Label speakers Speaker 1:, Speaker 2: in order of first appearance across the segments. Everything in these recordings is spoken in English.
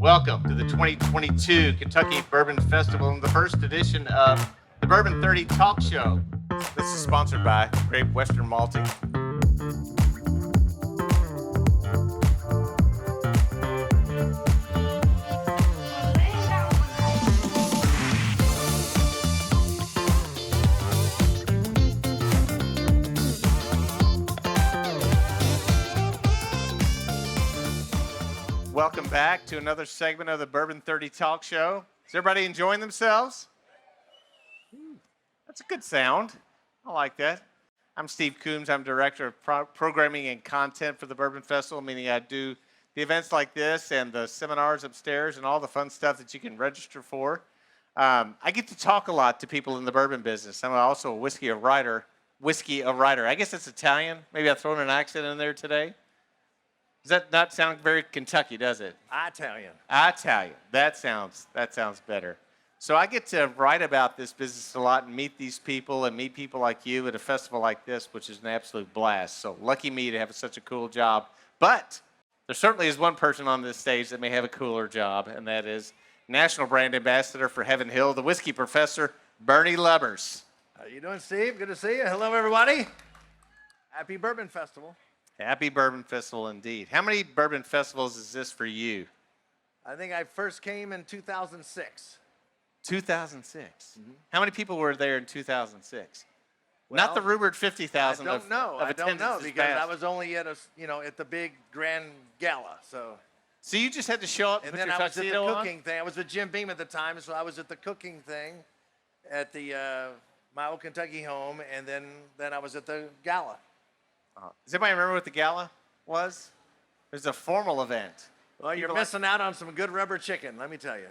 Speaker 1: Welcome to the 2022 Kentucky Bourbon Festival and the first edition of the Bourbon 30 Talk Show. This is sponsored by Great Western Malting. Welcome back to another segment of the Bourbon 30 Talk Show. Is everybody enjoying themselves? That's a good sound. I like that. I'm Steve Coombs. I'm Director of Programming and Content for the Bourbon Festival, meaning I do the events like this and the seminars upstairs and all the fun stuff that you can register for. I get to talk a lot to people in the bourbon business. I'm also a whiskey writer. I guess it's Italian. Maybe I've thrown an accent in there today. Does that not sound very Kentucky, does it?
Speaker 2: Italian.
Speaker 1: That sounds better. So I get to write about this business a lot and meet these people and meet people like you at a festival like this, which is an absolute blast. So lucky me to have such a cool job. But there certainly is one person on this stage that may have a cooler job, and that is National Brand Ambassador for Heaven Hill, the whiskey professor, Bernie Lubbers.
Speaker 2: How you doing, Steve? Good to see you. Hello, everybody. Happy Bourbon Festival.
Speaker 1: Happy Bourbon Festival indeed. How many bourbon festivals is this for you?
Speaker 2: I think I first came in 2006.
Speaker 1: 2006. Mm-hmm. How many people were there in 2006?
Speaker 2: Well,
Speaker 1: not the rumored 50,000.
Speaker 2: I don't know because I was only at at the big grand gala. So
Speaker 1: you just had to show up
Speaker 2: and
Speaker 1: put
Speaker 2: then
Speaker 1: your
Speaker 2: I was at the
Speaker 1: tuxedo
Speaker 2: cooking
Speaker 1: on?
Speaker 2: thing. I was with Jim Beam at the time, so I was at the cooking thing at the my old Kentucky home, and then I was at the gala.
Speaker 1: Does anybody remember what the gala was? It was a formal event.
Speaker 2: Well, you're missing out on some good rubber chicken, let me tell you.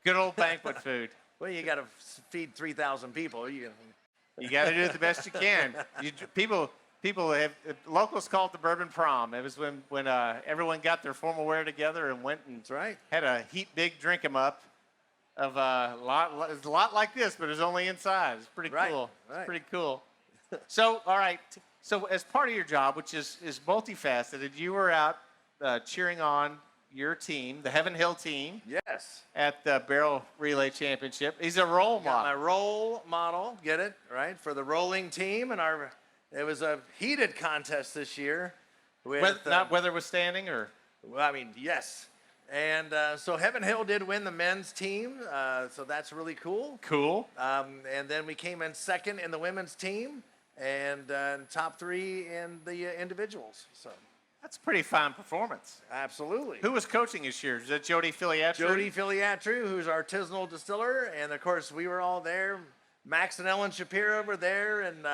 Speaker 1: Good old banquet food.
Speaker 2: Well, you got to feed 3,000 people. You
Speaker 1: got to do it the best you can. Locals call it the Bourbon Prom. It was when everyone got their formal wear together and went and had a big drink 'em up of it was a lot like this, but it was only inside. It's pretty cool.
Speaker 2: Right.
Speaker 1: It's pretty cool. So, all right. So, as part of your job, which is multifaceted, you were out cheering on your team, the Heaven Hill team.
Speaker 2: Yes.
Speaker 1: At the Barrel Relay Championship. He's a role model.
Speaker 2: My role model, get it, right, for the rolling team. And it was a heated contest this year.
Speaker 1: Not weather withstanding, or?
Speaker 2: Well, I mean, yes. And so Heaven Hill did win the men's team, so that's really cool.
Speaker 1: Cool.
Speaker 2: And then we came in second in the women's team, and top three in the individuals. So
Speaker 1: that's a pretty fine performance.
Speaker 2: Absolutely.
Speaker 1: Who was coaching this year? Is that Jody Filiatru?
Speaker 2: Jody Filiatru, who's our artisanal distiller, and of course we were all there. Max and Ellen Shapiro were there, and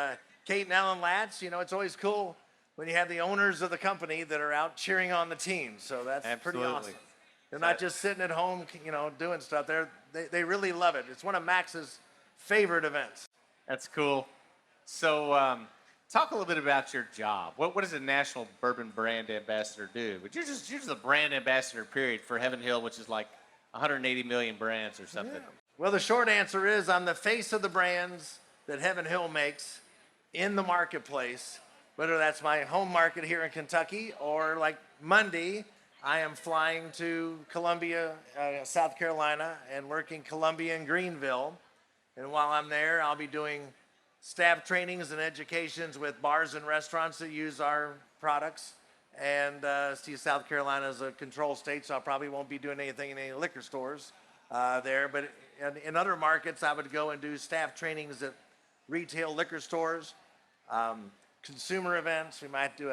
Speaker 2: Kate and Alan Latz. It's always cool when you have the owners of the company that are out cheering on the team. So that's pretty awesome. They're not just sitting at home, doing stuff. They really love it. It's one of Max's favorite events.
Speaker 1: That's cool. So talk a little bit about your job. What does a National Bourbon Brand Ambassador do? But you're just the brand ambassador, period, for Heaven Hill, which is like 180 million brands or something. Yeah.
Speaker 2: Well, the short answer is I'm the face of the brands that Heaven Hill makes in the marketplace, whether that's my home market here in Kentucky or like Monday, I am flying to Columbia, South Carolina, and working Columbia and Greenville. And while I'm there, I'll be doing staff trainings and educations with bars and restaurants that use our products. And South Carolina is a control state, so I probably won't be doing anything in any liquor stores there. But in other markets, I would go and do staff trainings at retail liquor stores, consumer events. We might do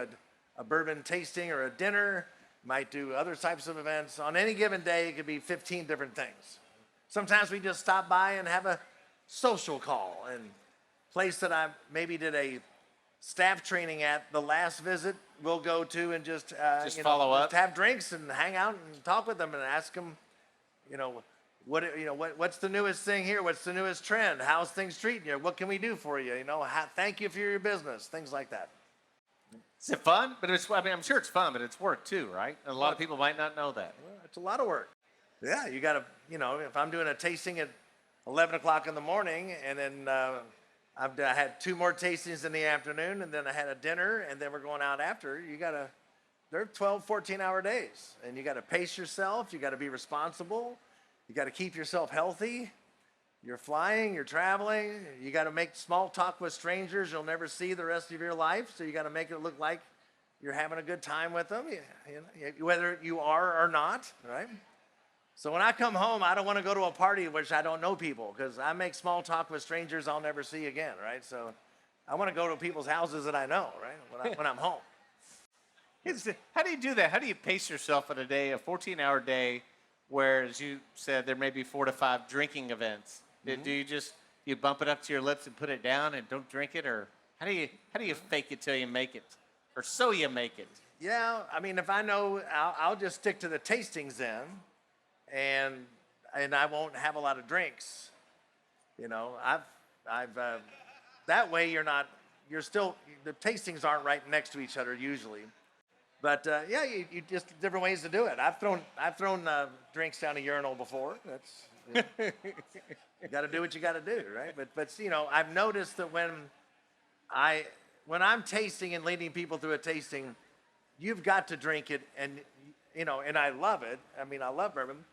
Speaker 2: a bourbon tasting or a dinner. Might do other types of events. On any given day, it could be 15 different things. Sometimes we just stop by and have a social call. And place that I maybe did a staff training at the last visit, we'll go to and just
Speaker 1: follow up,
Speaker 2: just have drinks and hang out and talk with them and ask them, what's the newest thing here? What's the newest trend? How's things treating you? What can we do for you? Thank you for your business. Things like that.
Speaker 1: Is it fun? But I'm sure it's fun, but it's work too, right? And a lot of people might not know that.
Speaker 2: Well, it's a lot of work. Yeah, you got to, if I'm doing a tasting at 11 o'clock in the morning, and then I had 2 more tastings in the afternoon, and then I had a dinner, and then we're going out after. You got to they're 12, 14-hour days. And you got to pace yourself. You got to be responsible. You got to keep yourself healthy. You're flying, you're traveling. You got to make small talk with strangers you'll never see the rest of your life. So you got to make it look like you're having a good time with them, whether you are or not, right? So when I come home, I don't want to go to a party which I don't know people, because I make small talk with strangers I'll never see again, right? So I want to go to people's houses that I know, right, when I'm home.
Speaker 1: How do you do that? How do you pace yourself in a day, a 14-hour day, where, as you said, there may be 4 to 5 drinking events? Mm-hmm. Do you bump it up to your lips and put it down and don't drink it, or how do you fake it till you make it, or so you make it?
Speaker 2: Yeah, I mean, if I know, I'll just stick to the tastings then, and I won't have a lot of drinks. You know, I've that way you're still, the tastings aren't right next to each other usually. But yeah, you just different ways to do it. I've thrown drinks down a urinal before. That's you got to do what you got to do, right? But you know, I've noticed that when I'm tasting and leading people through a tasting, you've got to drink it, and you know, and I love it. I mean, I love bourbon,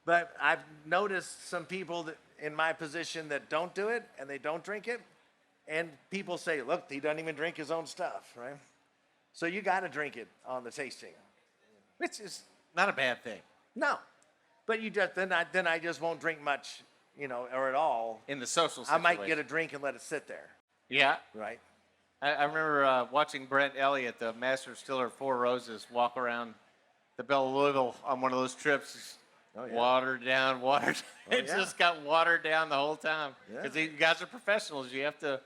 Speaker 2: but I've noticed some people that in my position that don't do it and they don't drink it, and people say, "Look, he doesn't even drink his own stuff," right? So you got to drink it on the tasting,
Speaker 1: which is not a bad thing.
Speaker 2: No, but you just then I just won't drink much, you know, or at all.
Speaker 1: In the social
Speaker 2: I
Speaker 1: situation.
Speaker 2: might get a drink and let it sit there.
Speaker 1: Yeah.
Speaker 2: Right.
Speaker 1: I remember watching Brent Elliott, the master distiller of Four Roses, walk around the Belle of Louisville on one of those trips.
Speaker 2: Oh, yeah.
Speaker 1: Watered down. It just got watered down the whole time. Because you guys are professionals. You have to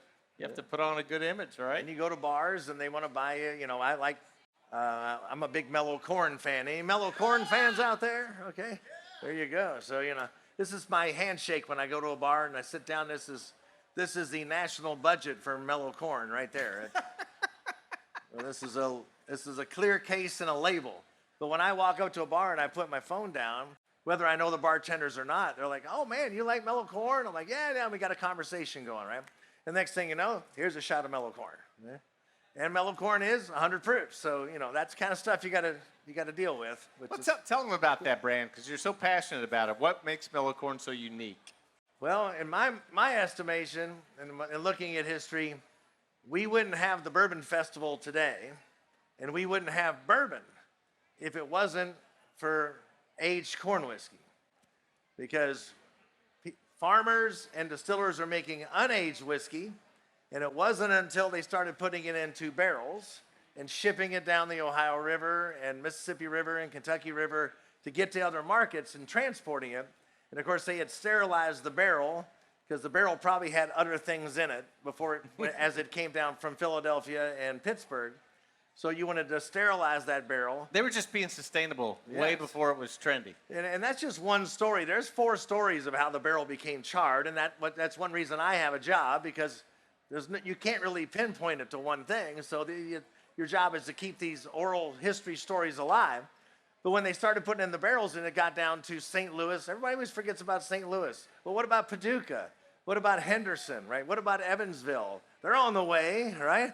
Speaker 1: put on a good image, right?
Speaker 2: And you go to bars and they want to buy you. You know, I'm a big Mellow Corn fan. Any Mellow Corn fans out there? Okay, there you go. So you know, this is my handshake when I go to a bar and I sit down. This is the national budget for Mellow Corn right there. Well, this is a clear case and a label. But when I walk up to a bar and I put my phone down, whether I know the bartenders or not, they're like, "Oh man, you like Mellow Corn?" I'm like, "Yeah." We got a conversation going, right? The next thing you know, here's a shot of Mellow Corn. Yeah. And Mellow Corn is 100 proof. So, you know, that's kind of stuff you got to deal with.
Speaker 1: Tell them about that brand, because you're so passionate about it. What makes Mellow Corn so unique?
Speaker 2: Well, in my estimation, and looking at history, we wouldn't have the Bourbon Festival today, and we wouldn't have bourbon if it wasn't for aged corn whiskey. Because farmers and distillers are making unaged whiskey, and it wasn't until they started putting it into barrels and shipping it down the Ohio River and Mississippi River and Kentucky River to get to other markets and transporting it. And of course, they had sterilized the barrel, because the barrel probably had other things in it before as it came down from Philadelphia and Pittsburgh. So you wanted to sterilize that barrel.
Speaker 1: They were just being sustainable way before it was trendy.
Speaker 2: And that's just one story. There's 4 stories of how the barrel became charred, and that's one reason I have a job, because you can't really pinpoint it to one thing. So your job is to keep these oral history stories alive. But when they started putting in the barrels and it got down to St. Louis, everybody always forgets about St. Louis. Well, what about Paducah? What about Henderson, right? What about Evansville? They're on the way, right?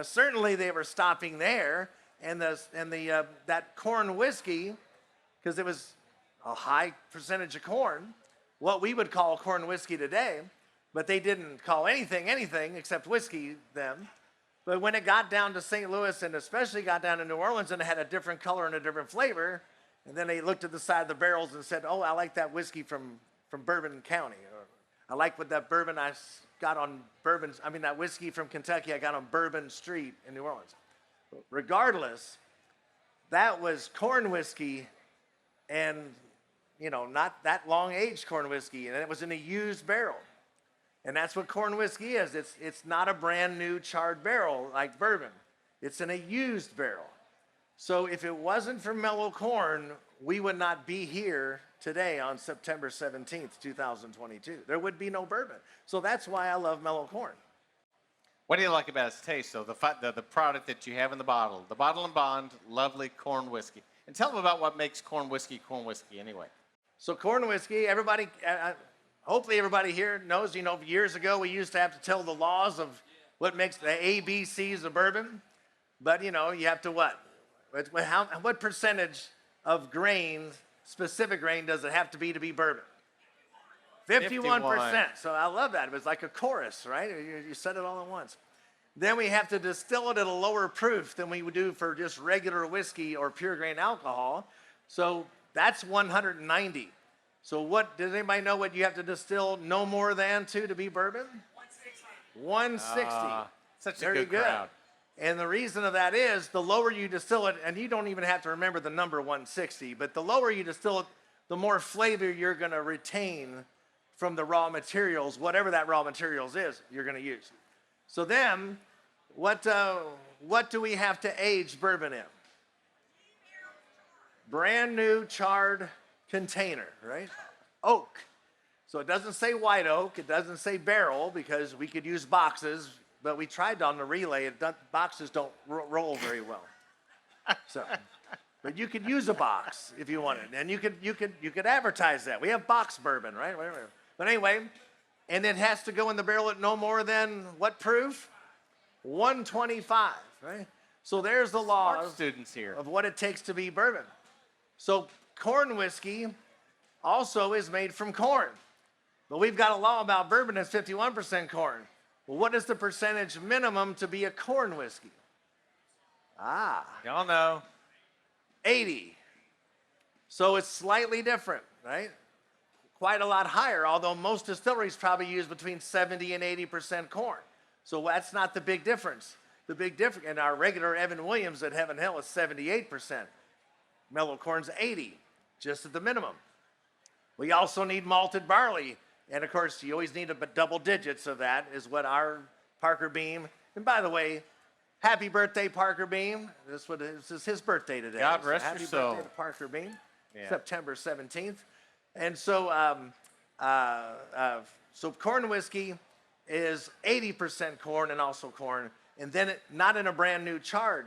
Speaker 2: Certainly they were stopping there, and that corn whiskey, because it was a high percentage of corn, what we would call corn whiskey today, but they didn't call anything except whiskey then. But when it got down to St. Louis, and especially got down to New Orleans, and it had a different color and a different flavor, and then they looked at the side of the barrels and said, "Oh, I like that whiskey from Bourbon County," or "I like what that bourbon I got on that whiskey from Kentucky I got on Bourbon Street in New Orleans." Regardless, that was corn whiskey, and you know, not that long-aged corn whiskey, and it was in a used barrel. And that's what corn whiskey is. It's not a brand new charred barrel like bourbon. It's in a used barrel. So if it wasn't for Mellow Corn, we would not be here today on September 17th, 2022. There would be no bourbon. So that's why I love Mellow Corn.
Speaker 1: What do you like about its taste, though? The product that you have in the bottle and bond, lovely corn whiskey. And tell them about what makes corn whiskey anyway.
Speaker 2: So corn whiskey, everybody, hopefully everybody here knows, you know, years ago we used to have to tell the laws of what makes the ABCs of bourbon. But, you know, you have to what? What percentage of grain, specific grain, does it have to be bourbon? 51%. So I love that. It was like a chorus, right? You said it all at once. Then we have to distill it at a lower proof than we would do for just regular whiskey or pure grain alcohol. So that's 190. So does anybody know what you have to distill no more than to be bourbon? 160.
Speaker 1: Such a
Speaker 2: Very
Speaker 1: good crowd.
Speaker 2: And the reason of that is the lower you distill it, and you don't even have to remember the number 160, but the lower you distill it, the more flavor you're going to retain from the raw materials, whatever that raw materials is, you're going to use. So then, what do we have to age bourbon in? Brand new charred container, right? Oak. So it doesn't say white oak, it doesn't say barrel, because we could use boxes, but we tried on the relay, boxes don't roll very well. So, but you could use a box if you wanted, and you could advertise that. We have box bourbon, right? But anyway, and it has to go in the barrel at no more than what proof? 125, right? So there's the law
Speaker 1: students here
Speaker 2: of what it takes to be bourbon. So corn whiskey also is made from corn. But we've got a law about bourbon that's 51% corn. Well, what is the percentage minimum to be a corn whiskey?
Speaker 1: Y'all know.
Speaker 2: 80. So it's slightly different, right? Quite a lot higher, although most distilleries probably use between 70 and 80% corn. So that's not the big difference. The big difference, and our regular Evan Williams at Heaven Hill is 78%. Mellow Corn's 80, just at the minimum. We also need malted barley. And of course, you always need double digits of that, is what our Parker Beam. And by the way, happy birthday, Parker Beam. This is his birthday today.
Speaker 1: God rest
Speaker 2: happy
Speaker 1: your soul.
Speaker 2: Birthday to Parker Beam,
Speaker 1: Yeah.
Speaker 2: September 17th. And so, so corn whiskey is 80% corn and also corn. And then not in a brand new charred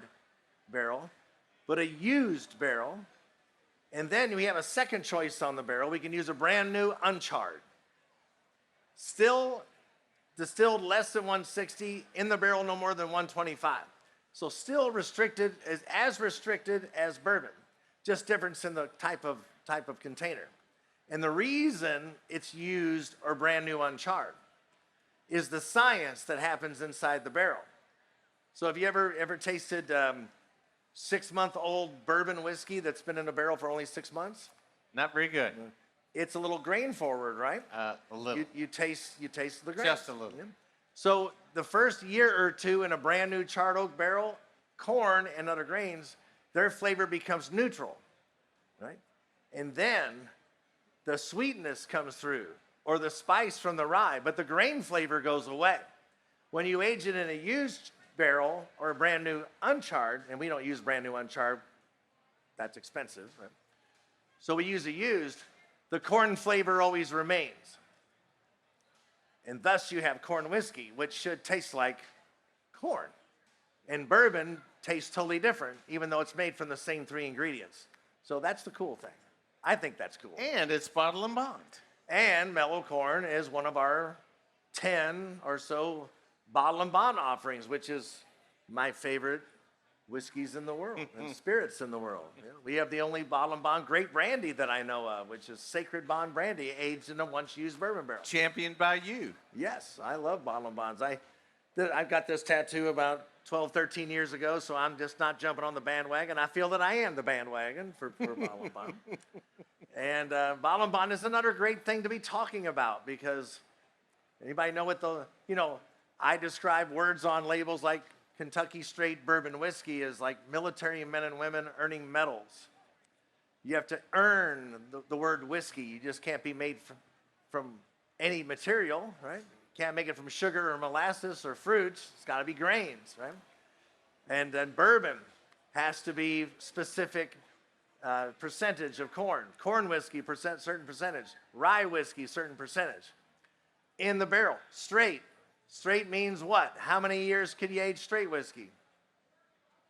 Speaker 2: barrel, but a used barrel. And then we have a second choice on the barrel. We can use a brand new uncharred. Still distilled less than 160, in the barrel no more than 125. So still restricted, as restricted as bourbon, just difference in the type of container. And the reason it's used or brand new uncharred is the science that happens inside the barrel. So have you ever tasted 6-month-old bourbon whiskey that's been in a barrel for only 6 months?
Speaker 1: Not very good.
Speaker 2: It's a little grain forward, right?
Speaker 1: A little.
Speaker 2: You taste the grain.
Speaker 1: Just a little.
Speaker 2: Yeah. So the first year or two in a brand new charred oak barrel, corn and other grains, their flavor becomes neutral, right? And then the sweetness comes through, or the spice from the rye, but the grain flavor goes away. When you age it in a used barrel or a brand new uncharred, and we don't use brand new uncharred, that's expensive, right? So we use a used, the corn flavor always remains. And thus you have corn whiskey, which should taste like corn. And bourbon tastes totally different, even though it's made from the same 3 ingredients. So that's the cool thing. I think that's cool.
Speaker 1: And it's bottle and bond.
Speaker 2: And Mellow Corn is one of our 10 or so bottle and bond offerings, which is my favorite whiskeys in the world and spirits in the world. Yeah, we have the only bottle and bond great brandy that I know of, which is Sacred Bond Brandy, aged in a once-used bourbon barrel.
Speaker 1: Championed by you.
Speaker 2: Yes, I love bottle and bonds. I've got this tattoo about 12, 13 years ago, so I'm just not jumping on the bandwagon. I feel that I am the bandwagon for bottle and bond. And bottle and bond is another great thing to be talking about, because anybody know what I describe words on labels like Kentucky straight bourbon whiskey is like military men and women earning medals. You have to earn the word whiskey. You just can't be made from any material, right? Can't make it from sugar or molasses or fruits. It's got to be grains, right? And then bourbon has to be specific percentage of corn. Corn whiskey, certain percentage. Rye whiskey, certain percentage. In the barrel, straight. Straight means what? How many years could you age straight whiskey?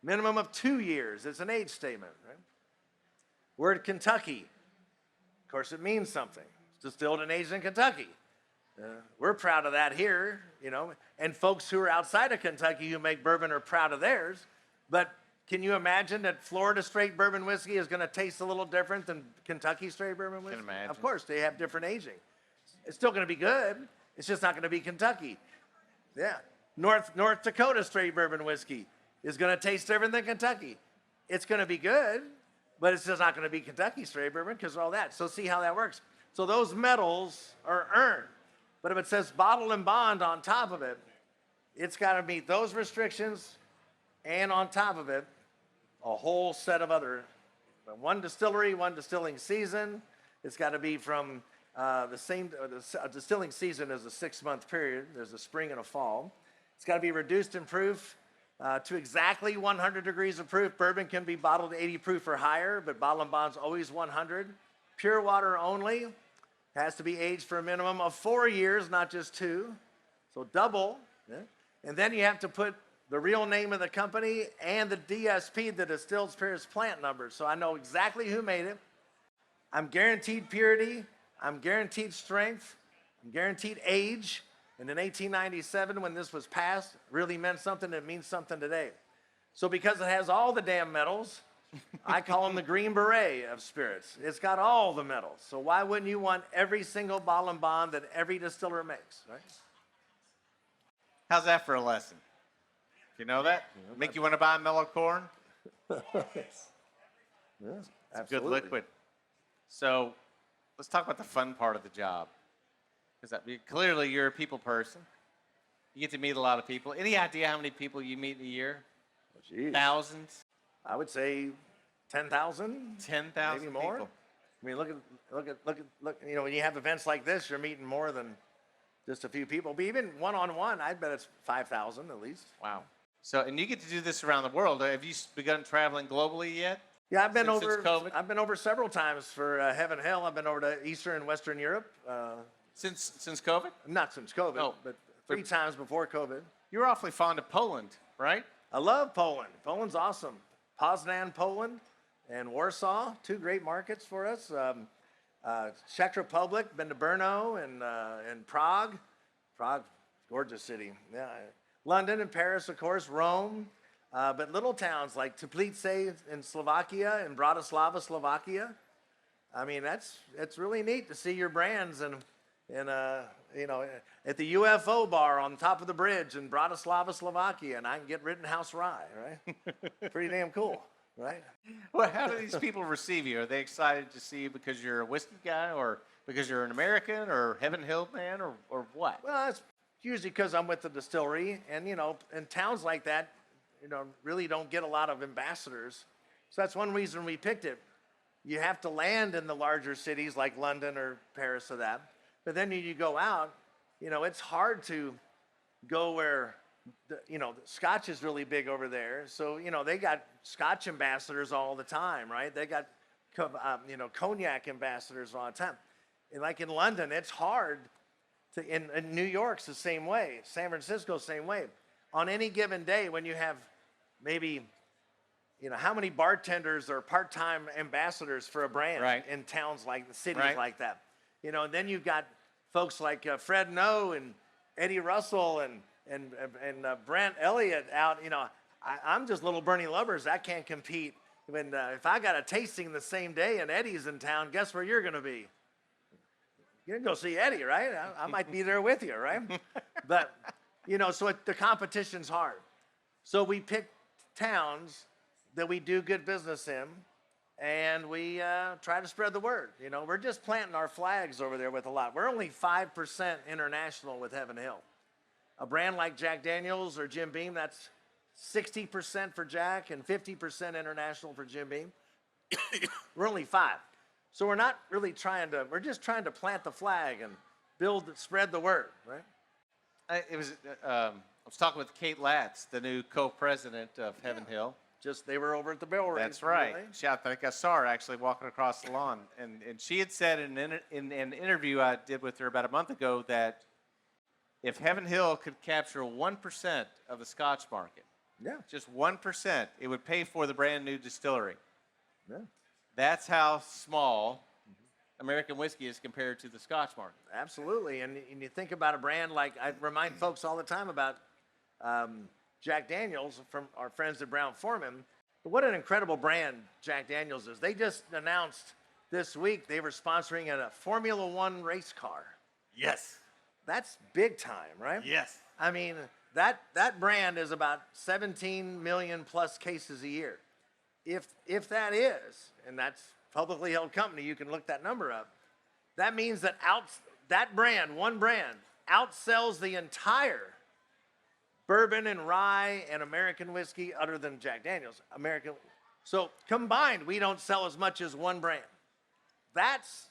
Speaker 2: Minimum of 2 years. It's an age statement, right? Word Kentucky. Of course, it means something. It's distilled and aged in Kentucky. We're proud of that here, And folks who are outside of Kentucky who make bourbon are proud of theirs. But Can you imagine that Florida straight bourbon whiskey is going to taste a little different than Kentucky straight bourbon whiskey?
Speaker 1: Can imagine.
Speaker 2: Of course, they have different aging. It's still going to be good. It's just not going to be Kentucky. Yeah. North Dakota straight bourbon whiskey is going to taste different than Kentucky. It's going to be good, but it's just not going to be Kentucky straight bourbon because of all that. So see how that works. So those medals are earned. But if it says bottle and bond on top of it, it's got to meet those restrictions, and on top of it, a whole set of other, one distillery, one distilling season. It's got to be from the distilling season is a 6-month period. There's a spring and a fall. It's got to be reduced in proof to exactly 100 degrees of proof. Bourbon can be bottled 80 proof or higher, but bottle and bond's always 100. Pure water only. Has to be aged for a minimum of 4 years, not just 2. So double. Yeah. And then you have to put the real name of the company and the DSP, the distilled spirits plant number. So I know exactly who made it. I'm guaranteed purity. I'm guaranteed strength. I'm guaranteed age. And in 1897, when this was passed, it really meant something. It means something today. So because it has all the damn metals, I call them the Green Beret of spirits. It's got all the metals. So why wouldn't you want every single bottle and bond that every distiller makes, right?
Speaker 1: How's that for a lesson? You know that? Make you want to buy Mellow Corn?
Speaker 2: Yes,
Speaker 1: It's a good
Speaker 2: absolutely.
Speaker 1: liquid. So let's talk about the fun part of the job. Because clearly you're a people person. You get to meet a lot of people. Any idea how many people you meet in a year?
Speaker 2: Oh, geez.
Speaker 1: Thousands?
Speaker 2: I would say 10,000.
Speaker 1: 10,000
Speaker 2: Maybe more.
Speaker 1: people.
Speaker 2: I mean, look. You know, when you have events like this, you're meeting more than just a few people. But even one-on-one, I bet it's 5,000 at least.
Speaker 1: Wow. So, and you get to do this around the world. Have you begun traveling globally yet?
Speaker 2: Yeah, I've been
Speaker 1: Since
Speaker 2: over.
Speaker 1: COVID?
Speaker 2: I've been over several times for Heaven Hill. I've been over to Eastern and Western Europe.
Speaker 1: Since COVID?
Speaker 2: Not since COVID,
Speaker 1: Oh,
Speaker 2: but 3 times before COVID.
Speaker 1: You were awfully fond of Poland, right?
Speaker 2: I love Poland. Poland's awesome. Poznan, Poland, and Warsaw, 2 great markets for us. Czech Republic, been to Brno and Prague. Prague, gorgeous city. Yeah. London and Paris, of course, Rome. But little towns like Teplice in Slovakia and Bratislava, Slovakia. I mean, it's really neat to see your brands and you know, at the UFO bar on top of the bridge in Bratislava, Slovakia, and I can get Rittenhouse Rye, right? Pretty damn cool, right?
Speaker 1: Well, how do these people receive you? Are they excited to see you because you're a whiskey guy, or because you're an American, or Heaven Hill man, or what?
Speaker 2: Well, it's usually because I'm with the distillery, and you know, in towns like that, you know, really don't get a lot of ambassadors. So that's one reason we picked it. You have to land in the larger cities like London or Paris or that. But then you go out, you know, it's hard to go where, you know, Scotch is really big over there. So, you know, they got Scotch ambassadors all the time, right? They got, you know, cognac ambassadors all the time. And like in London, it's hard to, in New York's the same way. San Francisco's the same way. On any given day when you have maybe, you know, how many bartenders are part-time ambassadors for a brand in towns like, cities like that? You know, and then you've got folks like Fred Noe and Eddie Russell and Brent Elliott out. You know, I'm just little Bernie Lubbers. I can't compete. When if I got a tasting the same day and Eddie's in town, guess where you're going to be? You're going to go see Eddie, right? I might be there with you, right? But, you know, so the competition's hard. So we pick towns that we do good business in, and we try to spread the word. You know, we're just planting our flags over there with a lot. We're only 5% international with Heaven Hill. A brand like Jack Daniels or Jim Beam, that's 60% for Jack and 50% international for Jim Beam. We're only 5. So we're not really we're just trying to plant the flag and spread the word, right?
Speaker 1: I was talking with Kate Latz, the new co-president of Heaven Hill.
Speaker 2: They were over at the barrel race.
Speaker 1: That's right. I think I saw her actually walking across the lawn. And she had said in an interview I did with her about a month ago that if Heaven Hill could capture 1% of the Scotch market, just 1%, it would pay for the brand new distillery.
Speaker 2: Yeah.
Speaker 1: That's how small American whiskey is compared to the Scotch market.
Speaker 2: Absolutely. And you think about a brand like, I remind folks all the time about Jack Daniels from our friends at Brown Forman. What an incredible brand Jack Daniels is. They just announced this week they were sponsoring a Formula One race car.
Speaker 1: Yes.
Speaker 2: That's big time, right?
Speaker 1: Yes.
Speaker 2: I mean, that brand is about 17 million plus cases a year. If that is, and that's publicly held company, you can look that number up. That means that that brand, one brand, outsells the entire bourbon and rye and American whiskey, other than Jack Daniels. So combined, we don't sell as much as one brand. That's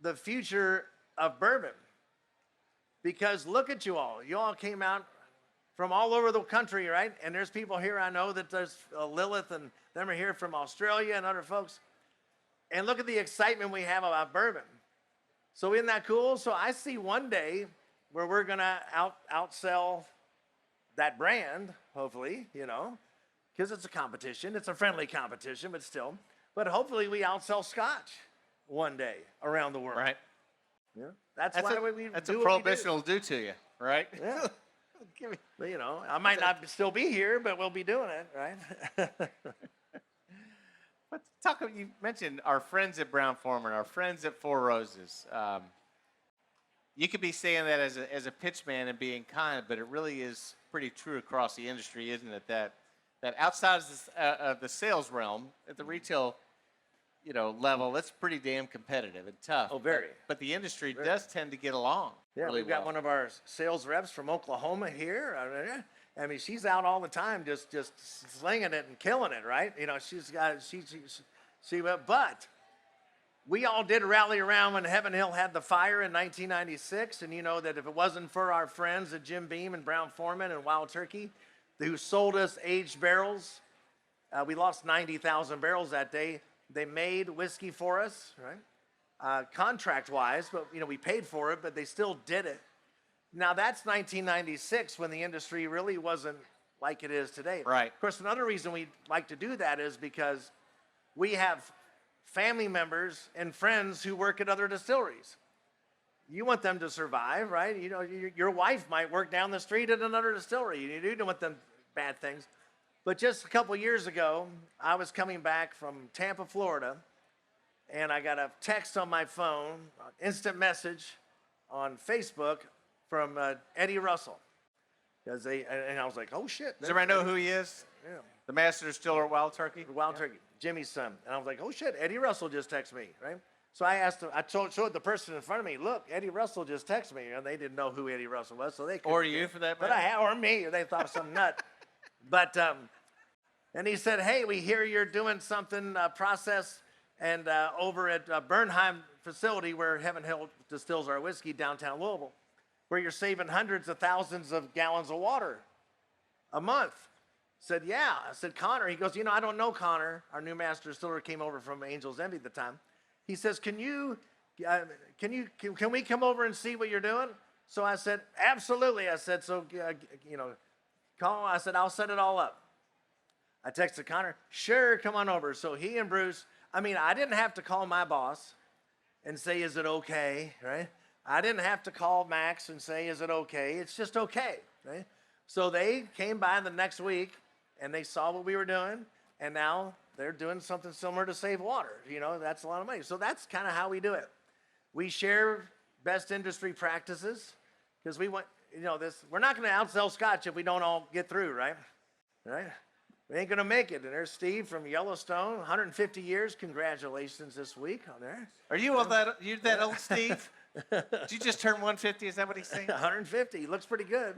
Speaker 2: the future of bourbon. Because look at you all. You all came out from all over the country, right? And there's people here, I know that there's Lilith and them are here from Australia and other folks. And look at the excitement we have about bourbon. So isn't that cool? So I see one day where we're going to outsell that brand, hopefully, because it's a competition. It's a friendly competition, but still. But hopefully we outsell Scotch one day around the world.
Speaker 1: Right.
Speaker 2: Yeah. That's why we
Speaker 1: That's
Speaker 2: do
Speaker 1: a
Speaker 2: what
Speaker 1: prohibition
Speaker 2: we
Speaker 1: will do to you, right?
Speaker 2: do. Yeah. But, I might not still be here, but we'll be doing it, right?
Speaker 1: But you mentioned our friends at Brown-Forman, our friends at Four Roses. You could be saying that as a pitchman and being kind, but it really is pretty true across the industry, isn't it? That outside of the sales realm, at the retail, level, it's pretty damn competitive and tough.
Speaker 2: Oh, very.
Speaker 1: But the industry does tend to get along.
Speaker 2: Yeah,
Speaker 1: really
Speaker 2: we've got
Speaker 1: well.
Speaker 2: one of our sales reps from Oklahoma here. I mean, she's out all the time, just slinging it and killing it, right? But we all did rally around when Heaven Hill had the fire in 1996, and you know that if it wasn't for our friends at Jim Beam and Brown-Forman and Wild Turkey, who sold us aged barrels, we lost 90,000 barrels that day. They made whiskey for us, right? Contract-wise, but we paid for it, but they still did it. Now that's 1996 when the industry really wasn't like it is today.
Speaker 1: Right.
Speaker 2: Of course, another reason we like to do that is because we have family members and friends who work at other distilleries. You want them to survive, right? Your wife might work down the street at another distillery. You don't want them bad things. But just a couple years ago, I was coming back from Tampa, Florida, and I got a text on my phone, instant message on Facebook from Eddie Russell. And I was like, oh, shit.
Speaker 1: Does everybody know who he is?
Speaker 2: Yeah.
Speaker 1: The master distiller at Wild Turkey?
Speaker 2: Wild Turkey, Jimmy's son. And I was like, oh, shit, Eddie Russell just texted me, right? So I asked him, showed the person in front of me, look, Eddie Russell just texted me. And they didn't know who Eddie Russell was, so they couldn't.
Speaker 1: Or you, for that
Speaker 2: But
Speaker 1: matter?
Speaker 2: or me, or they thought of some nut. But, and he said, hey, we hear you're doing something, process, and over at Bernheim facility where Heaven Hill distills our whiskey downtown Louisville, where you're saving hundreds of thousands of gallons of water a month. Said, yeah. I said, Connor. He goes, I don't know Connor. Our new master distiller came over from Angel's Envy at the time. He says, can we come over and see what you're doing? So I said, absolutely. I said, so, call. I said, I'll set it all up. I texted Connor, sure, come on over. So he and Bruce, I didn't have to call my boss and say, is it okay, right? I didn't have to call Max and say, is it okay? It's just okay, right? So they came by the next week, and they saw what we were doing, and now they're doing something similar to save water. That's a lot of money. So that's kind of how we do it. We share best industry practices, because we want, we're not going to outsell Scotch if we don't all get through, right? Right? We ain't going to make it. And there's Steve from Yellowstone, 150 years. Congratulations this week on there.
Speaker 1: Are you that old, Steve? Did you just turn 150? Is that what he's saying?
Speaker 2: 150. He looks pretty good.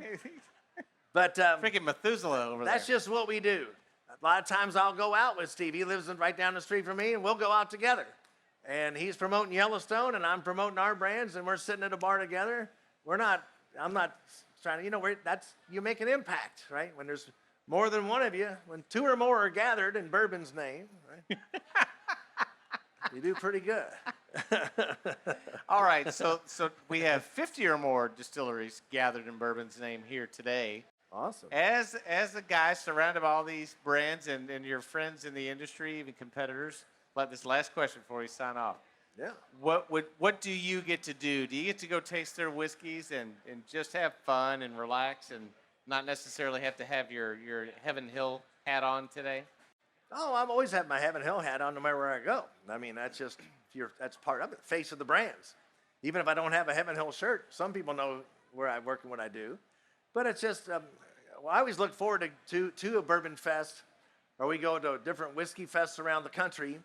Speaker 2: But
Speaker 1: freaking Methuselah over there.
Speaker 2: That's just what we do. A lot of times I'll go out with Steve. He lives right down the street from me, and we'll go out together. And he's promoting Yellowstone, and I'm promoting our brands, and we're sitting at a bar together. I'm not trying to, you make an impact, right? When there's more than one of you, when two or more are gathered in Bourbon's name, right? You do pretty good.
Speaker 1: All right, so we have 50 or more distilleries gathered in Bourbon's name here today.
Speaker 2: Awesome.
Speaker 1: As a guy surrounded by all these brands and your friends in the industry, even competitors, let this last question before we sign off.
Speaker 2: Yeah.
Speaker 1: What do you get to do? Do you get to go taste their whiskeys and just have fun and relax and not necessarily have to have your Heaven Hill hat on today?
Speaker 2: Oh, I've always had my Heaven Hill hat on no matter where I go. I mean, that's part of it, face of the brands. Even if I don't have a Heaven Hill shirt, some people know where I work and what I do. But it's just, well, I always look forward to a bourbon fest, or we go to different whiskey fests around the country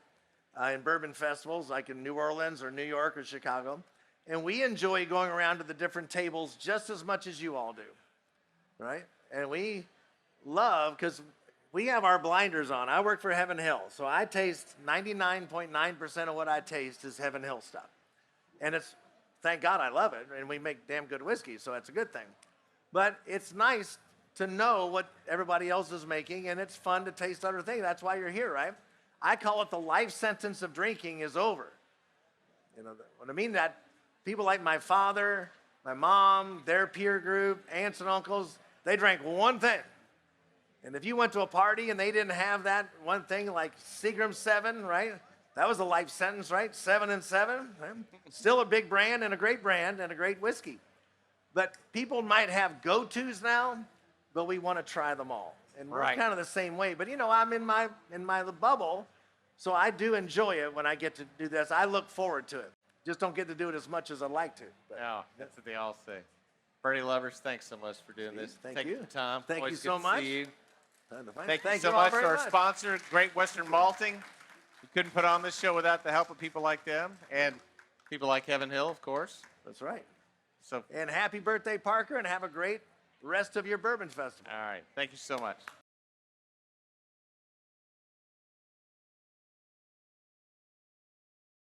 Speaker 2: in bourbon festivals, like in New Orleans or New York or Chicago. And we enjoy going around to the different tables just as much as you all do, right? And we love, because we have our blinders on. I work for Heaven Hill, so I taste 99.9% of what I taste is Heaven Hill stuff. And it's, thank God I love it, and we make damn good whiskey, so that's a good thing. But it's nice to know what everybody else is making, and it's fun to taste other things. That's why you're here, right? I call it the life sentence of drinking is over. You know, what I mean that people like my father, my mom, their peer group, aunts and uncles, they drank one thing. And if you went to a party and they didn't have that one thing like Seagram 7, right? That was a life sentence, right? 7 and 7. Right? Still a big brand and a great whiskey. But people might have go-tos now, but we want to try them all. And we're
Speaker 1: Right.
Speaker 2: kind of the same way. But you know, I'm in my bubble, so I do enjoy it when I get to do this. I look forward to it. Just don't get to do it as much as I'd like to. But
Speaker 1: Yeah, that's what they all say. Bernie Lubbers, thanks so much for doing this.
Speaker 2: Thank
Speaker 1: Taking
Speaker 2: you.
Speaker 1: the time.
Speaker 2: Thank you
Speaker 1: Always
Speaker 2: so
Speaker 1: good to
Speaker 2: much.
Speaker 1: see you.
Speaker 2: Thank
Speaker 1: Thank you so
Speaker 2: all
Speaker 1: much to
Speaker 2: very
Speaker 1: our
Speaker 2: much.
Speaker 1: sponsor, Great Western Malting. We couldn't put on this show without the help of people like them and people like Heaven Hill, of course.
Speaker 2: That's right.
Speaker 1: So,
Speaker 2: And happy birthday, Parker, and have a great rest of your Bourbon Festival.
Speaker 1: all right. Thank you so much.